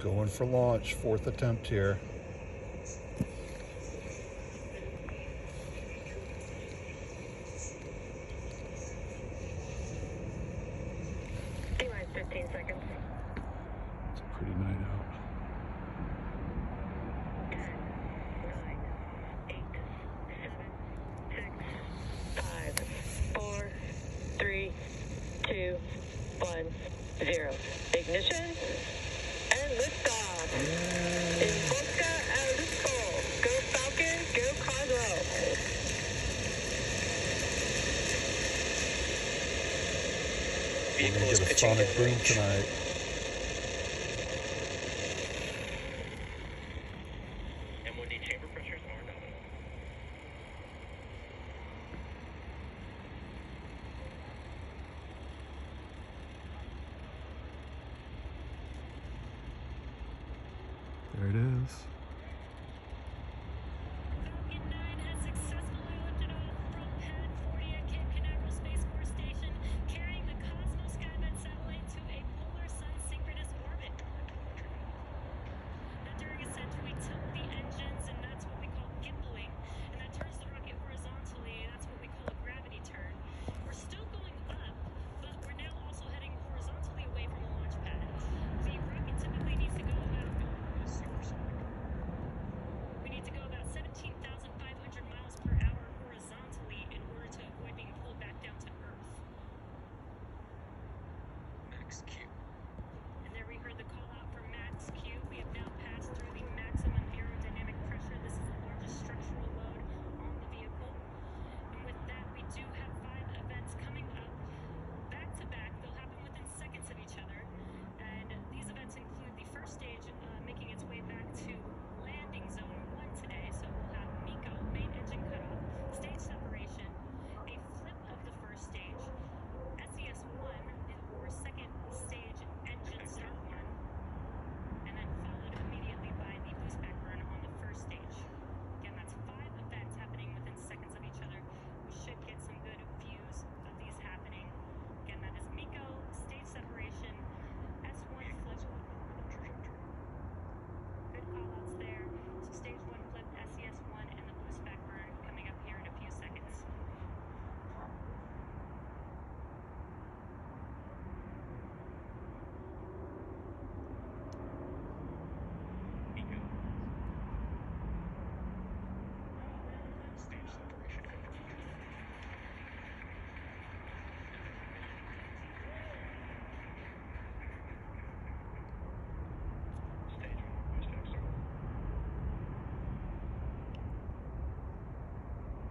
Going for launch, 4th attempt here. T-minus 15 seconds. It's a pretty night out. 10, 9, 8, 7, 6, 5, 4, 3, 2, 1, 0. Ignition and liftoff. In Boca al Lupo. Go Falcon, go Cosmo. We're going to get a sonic boom tonight. M1D chamber pressures are nominal. There it is. Falcon 9 has successfully lifted off from Pad 40 at Cape Canaveral Space Force Station, carrying the Cosmos Skynet satellite to a polar sun synchronous orbit. Now, during ascent, we tilt the engines, and that's what we call gimbaling, and that turns the rocket horizontally. That's what we call a gravity turn. We're still going up, but we're now also heading horizontally away from the launch pad. The rocket typically needs to go about 17,500 miles per hour horizontally in order to avoid being pulled back down to Earth. Max Q. And there we heard the call out for Max Q. We have now passed through the maximum aerodynamic pressure. This is the largest structural load on the vehicle. And with that, we do have 5 events coming up back to back. They'll happen within seconds of each other. And these events include the first stage making its way back to landing zone 1 today. So we'll have MECO, main engine cutoff, stage separation, a flip of the first stage, SES-1 or second stage engine start 1, and then followed immediately by the boost back burn on the first stage. Again, that's 5 events happening within seconds of each other. We should get some good views of these happening. Again, that is MECO, stage separation, S1 flip. Good call outs there. So stage 1 flip, SES-1, and the boost back burn coming up here in a few seconds. MECO. Stage separation confirmed. Stage 1 boost back start.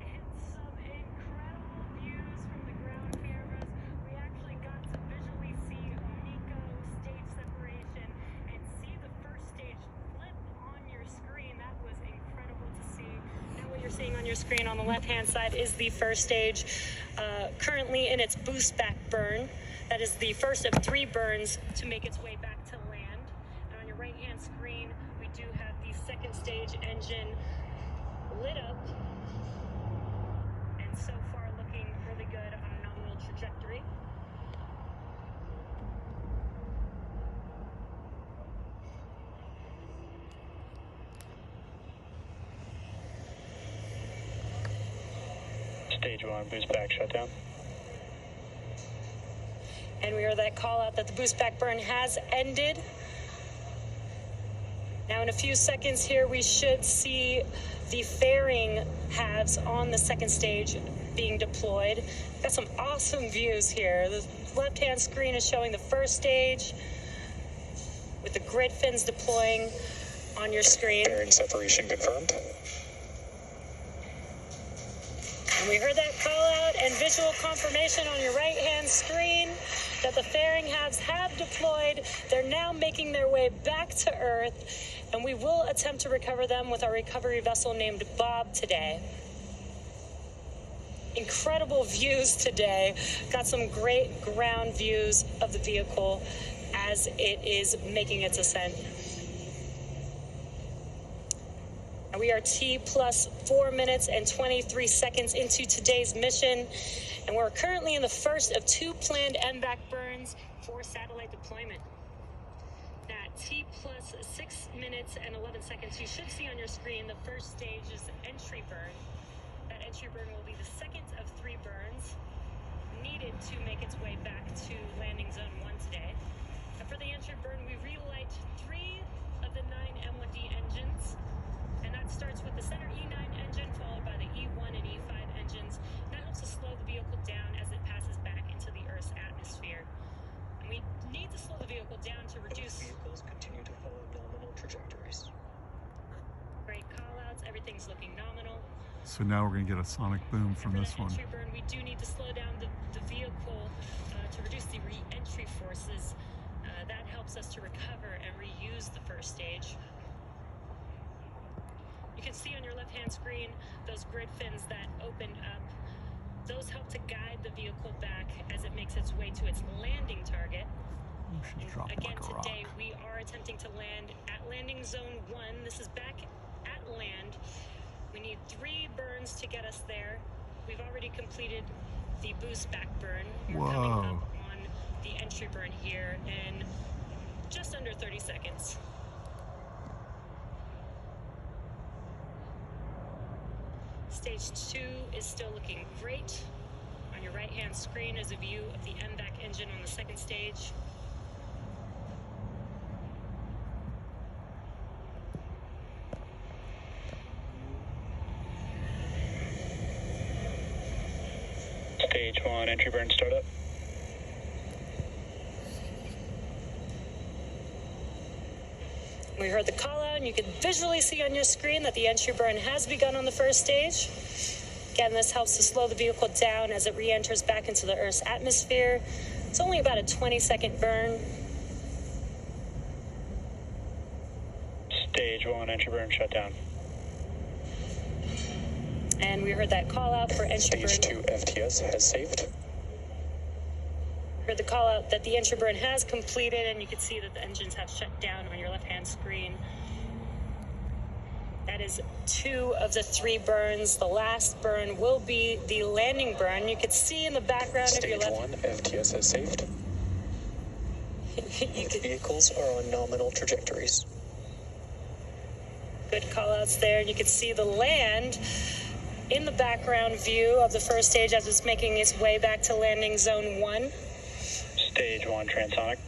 It's some incredible views from the ground cameras. We actually got to visually see MECO stage separation and see the first stage flip on your screen. That was incredible to see. Now what you're seeing on your screen on the left-hand side is the first stage, currently in its boost back burn. That is the first of 3 burns to make its way back to land. And on your right-hand screen, we do have the second stage engine lit up. And so far looking really good on a nominal trajectory. Stage 1 boost back shutdown. And we heard that call out that the boost back burn has ended. Now in a few seconds here, we should see the fairing halves on the second stage being deployed. Got some awesome views here. The left-hand screen is showing the first stage with the grid fins deploying on your screen. Fairing separation confirmed. And we heard that call out and visual confirmation on your right-hand screen that the fairing halves have deployed. They're now making their way back to Earth, and we will attempt to recover them with our recovery vessel named Bob today. Incredible views today. Got some great ground views of the vehicle as it is making its ascent. And we are T plus 4 minutes and 23 seconds into today's mission, and we're currently in the first of 2 planned MVAC burns for satellite deployment. Now, At T plus 6 minutes and 11 seconds, you should see on your screen the first stage is entry burn. That entry burn will be the second of 3 burns needed to make its way back to landing zone 1 today. And for the entry burn, we relight 3 of the 9 M1D engines, and that starts with the center E9 engine, followed by the E1 and E5 engines. That helps to slow the vehicle down as it passes back into the Earth's atmosphere. And we need to slow the vehicle down to reduce... Both vehicles continue to follow nominal trajectories. Great call-outs, everything's looking nominal. So now we're going to get a sonic boom from For this that one. entry burn, we do need to slow down the vehicle to reduce the re-entry forces. That helps us to recover and reuse the first stage. You can see on your left-hand screen those grid fins that opened up. Those help to guide the vehicle back as it makes its way to its landing target. Oh, she's dropped Again, like a rock. today we are attempting to land at landing zone 1. This is back at land. We need 3 burns to get us there. We've already completed the boost back burn. We're coming up on the entry burn here in just under 30 seconds. Stage 2 is still looking great. On your right-hand screen is a view of the MVAC engine on the second stage. Stage 1 entry burn startup. We heard the call out, and you can visually see on your screen that the entry burn has begun on the first stage. Again, this helps to slow the vehicle down as it re-enters back into the Earth's atmosphere. It's only about a 20-second burn. Stage 1 entry burn shut down. And we heard that call out for entry burn. Stage 2 FTS has saved. Heard the call out that the entry burn has completed, and you can see that the engines have shut down on your left-hand screen. That is 2 of the 3 burns. The last burn will be the landing burn. You can see in the background of your Stage left. 1 FTS has saved. Both vehicles are on nominal trajectories. Good call outs there. And you can see the land in the background view of the first stage as it's making its way back to landing zone 1. Stage 1 transonic.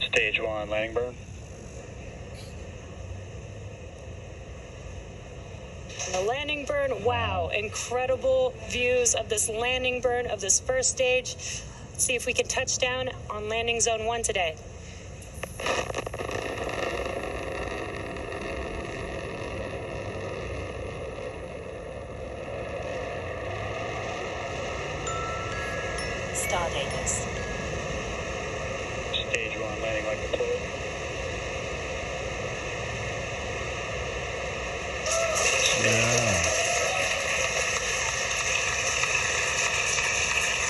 Stage 1 landing burn. And the landing burn, wow, incredible views of this landing burn of this first stage. Let's see if we can touch down on landing zone 1 today. Stardate is. Stage 1 landing like deployed.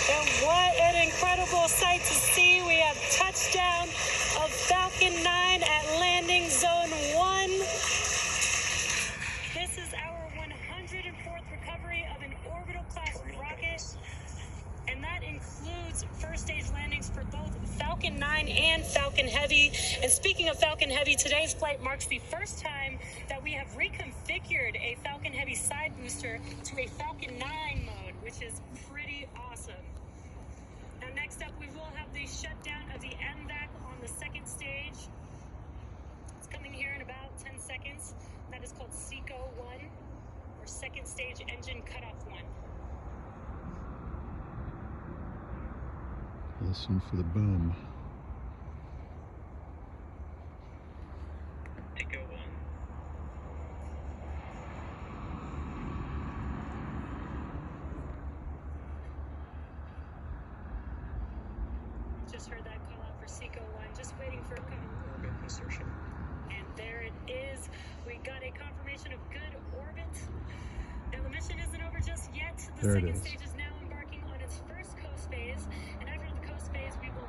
And what an incredible sight to see. We have touchdown of Falcon 9 at landing zone 1. This is our 104th recovery of an orbital class rocket. And that includes first stage landings for both Falcon 9 and Falcon Heavy. And speaking of Falcon Heavy, today's flight marks the first time that we have reconfigured a Falcon Heavy side booster to a Falcon 9 mode, which is pretty awesome. Now next up, we will have the shutdown of the MVAC on the second stage. It's coming here in about 10 seconds. That is called CSG-2 or second stage engine cutoff 1. Listen for the boom. Echo 1. Just heard that call out for CSG-2, just waiting for a Orbit insertion. And there it is. We got a confirmation of good orbit. Now the mission isn't over just yet. The There it second is. stage is now embarking on its first coast phase, and after the coast phase, we will